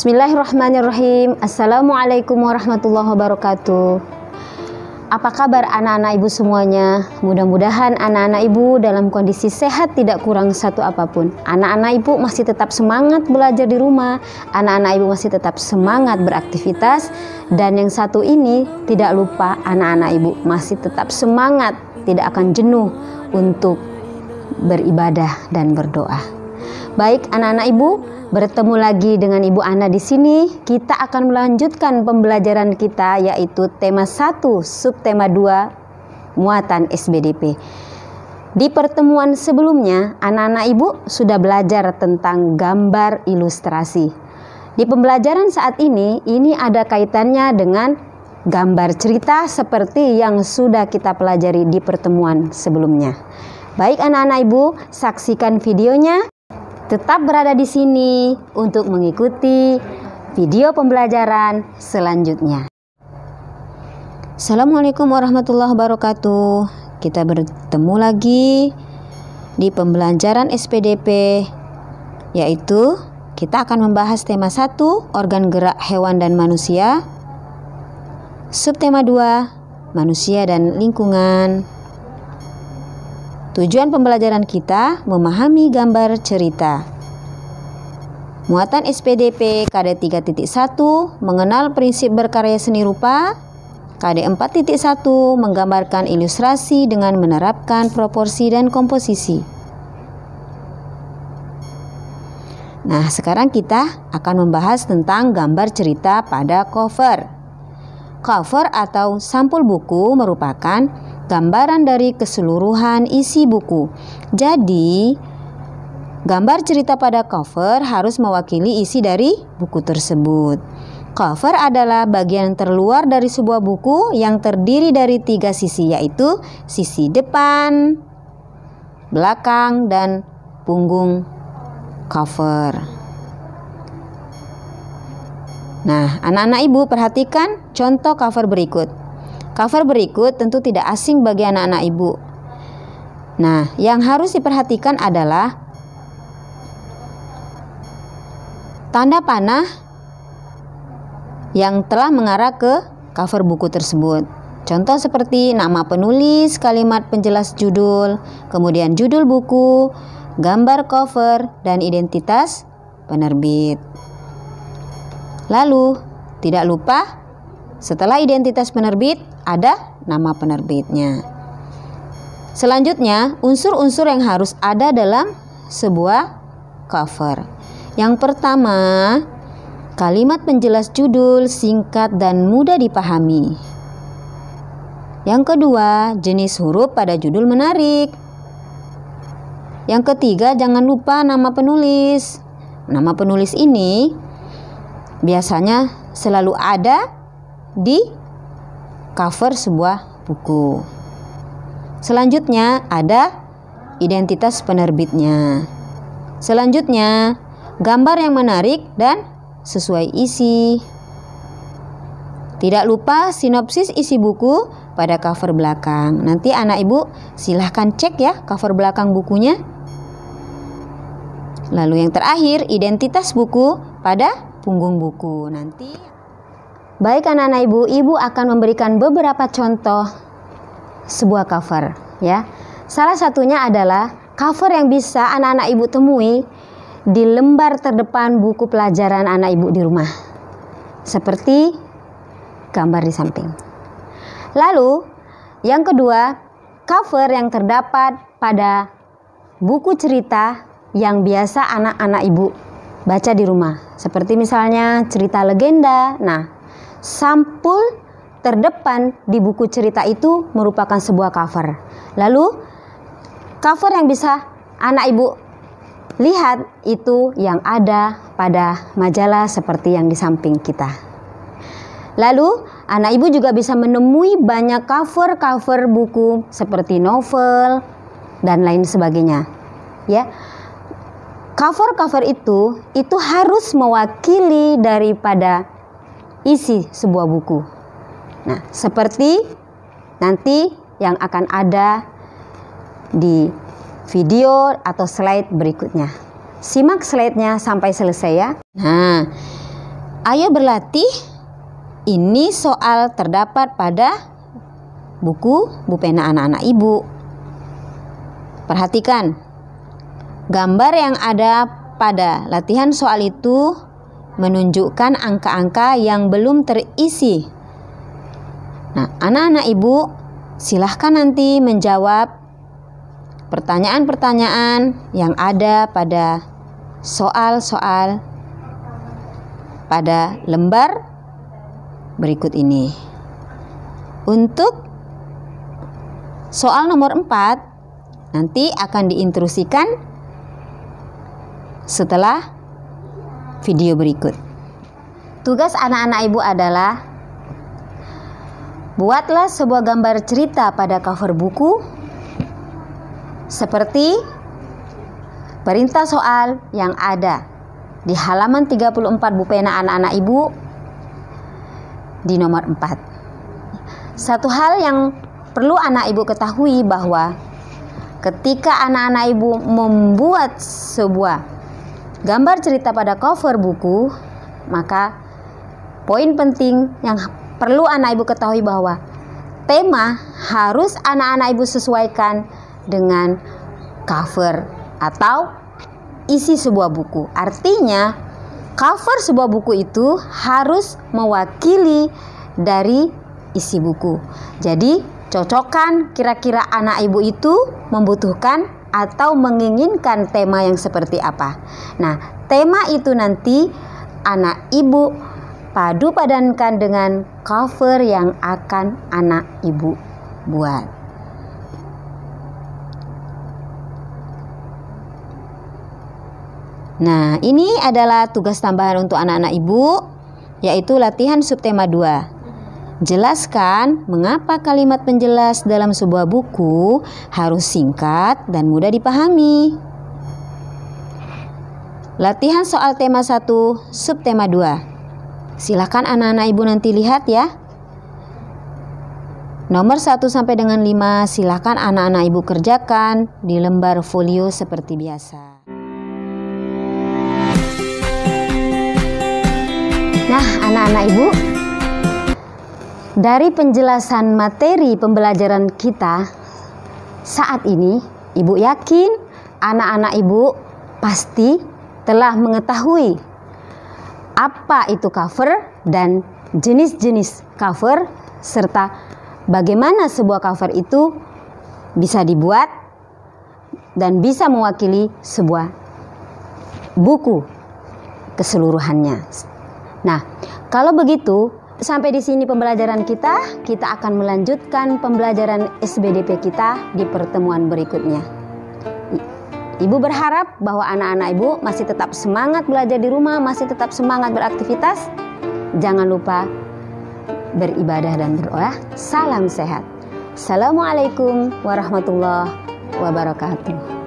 Bismillahirrahmanirrahim. Assalamualaikum warahmatullahi wabarakatuh. Apa kabar anak-anak ibu semuanya? Mudah-mudahan anak-anak ibu dalam kondisi sehat, tidak kurang satu apapun. Anak-anak ibu masih tetap semangat belajar di rumah. Anak-anak ibu masih tetap semangat beraktivitas. Dan yang satu ini, tidak lupa anak-anak ibu masih tetap semangat, tidak akan jenuh untuk beribadah dan berdoa. Baik anak-anak ibu, bertemu lagi dengan Ibu Ana di sini. Kita akan melanjutkan pembelajaran kita, yaitu tema 1, subtema 2, muatan SBDP. Di pertemuan sebelumnya, anak-anak ibu sudah belajar tentang gambar ilustrasi. Di pembelajaran saat ini ada kaitannya dengan gambar cerita seperti yang sudah kita pelajari di pertemuan sebelumnya. Baik anak-anak ibu, saksikan videonya. Tetap berada di sini untuk mengikuti video pembelajaran selanjutnya. Assalamualaikum warahmatullahi wabarakatuh. Kita bertemu lagi di pembelajaran SPDP, yaitu kita akan membahas tema 1, organ gerak hewan dan manusia. Subtema 2, manusia dan lingkungan. Tujuan pembelajaran kita memahami gambar cerita. Muatan SPDP KD 3.1 mengenal prinsip berkarya seni rupa. KD 4.1 menggambarkan ilustrasi dengan menerapkan proporsi dan komposisi. Nah, sekarang kita akan membahas tentang gambar cerita pada cover. Cover atau sampul buku merupakan gambaran dari keseluruhan isi buku. Jadi, gambar cerita pada cover harus mewakili isi dari buku tersebut. Cover adalah bagian terluar dari sebuah buku yang terdiri dari 3 sisi, yaitu sisi depan, belakang, dan punggung cover. Nah, anak-anak ibu perhatikan contoh cover berikut. Cover berikut tentu tidak asing bagi anak-anak ibu. Nah, yang harus diperhatikan adalah tanda panah yang telah mengarah ke cover buku tersebut. Contoh seperti nama penulis, kalimat penjelas judul, kemudian judul buku, gambar cover, dan identitas penerbit. Lalu, tidak lupa setelah identitas penerbit ada nama penerbitnya. Selanjutnya, unsur-unsur yang harus ada dalam sebuah cover. Yang pertama, kalimat penjelas judul singkat dan mudah dipahami. Yang kedua, jenis huruf pada judul menarik. Yang ketiga, jangan lupa nama penulis. Nama penulis ini biasanya selalu ada di cover sebuah buku. Selanjutnya ada identitas penerbitnya. Selanjutnya gambar yang menarik dan sesuai isi. Tidak lupa sinopsis isi buku pada cover belakang. Nanti anak ibu silahkan cek ya cover belakang bukunya. Lalu yang terakhir, identitas buku pada punggung buku. Baik anak-anak ibu akan memberikan beberapa contoh sebuah cover ya. Salah satunya adalah cover yang bisa anak-anak ibu temui di lembar terdepan buku pelajaran anak ibu di rumah. Seperti gambar di samping. Lalu yang kedua, cover yang terdapat pada buku cerita yang biasa anak-anak ibu baca di rumah. Seperti misalnya cerita legenda. Nah, sampul terdepan di buku cerita itu merupakan sebuah cover. Lalu cover yang bisa anak ibu lihat itu yang ada pada majalah seperti yang di samping kita. Lalu anak ibu juga bisa menemui banyak cover-cover buku seperti novel dan lain sebagainya. Ya. Cover-cover itu harus mewakili daripada isi sebuah buku. Nah, seperti nanti yang akan ada di video atau slide berikutnya. Simak slide-nya sampai selesai ya. Nah, Ayo berlatih. Ini soal terdapat pada buku pena anak-anak ibu. Perhatikan. Gambar yang ada pada latihan soal itu menunjukkan angka-angka yang belum terisi. Nah, anak-anak ibu silahkan nanti menjawab pertanyaan-pertanyaan yang ada pada soal-soal pada lembar berikut ini. Untuk soal nomor 4 nanti akan diinstruksikan setelah video berikut. Tugas anak-anak ibu adalah buatlah sebuah gambar cerita pada cover buku seperti perintah soal yang ada di halaman 34 buku pena anak-anak ibu di nomor 4. Satu hal yang perlu anak ibu ketahui bahwa ketika anak-anak ibu membuat sebuah gambar cerita pada cover buku, maka poin penting yang perlu anak ibu ketahui bahwa tema harus anak-anak ibu sesuaikan dengan cover atau isi sebuah buku. Artinya cover sebuah buku itu harus mewakili dari isi buku. Jadi cocokkan kira-kira anak ibu itu membutuhkan atau menginginkan tema yang seperti apa. Nah, tema itu nanti anak ibu padu padankan dengan cover yang akan anak ibu buat. Nah, ini adalah tugas tambahan untuk anak-anak ibu, yaitu latihan subtema 2. Jelaskan mengapa kalimat penjelas dalam sebuah buku harus singkat dan mudah dipahami. Latihan soal tema 1, subtema 2. Silakan anak-anak ibu nanti lihat ya. Nomor 1 sampai dengan 5 silakan anak-anak ibu kerjakan di lembar folio seperti biasa. Nah, anak-anak ibu, dari penjelasan materi pembelajaran kita saat ini, ibu yakin anak-anak ibu pasti telah mengetahui apa itu cover dan jenis-jenis cover serta bagaimana sebuah cover itu bisa dibuat dan bisa mewakili sebuah buku keseluruhannya. Nah, kalau begitu, sampai di sini pembelajaran kita. Kita akan melanjutkan pembelajaran SBDP kita di pertemuan berikutnya. Ibu berharap bahwa anak-anak ibu masih tetap semangat belajar di rumah, masih tetap semangat beraktivitas. Jangan lupa beribadah dan berdoa. Salam sehat. Assalamualaikum warahmatullahi wabarakatuh.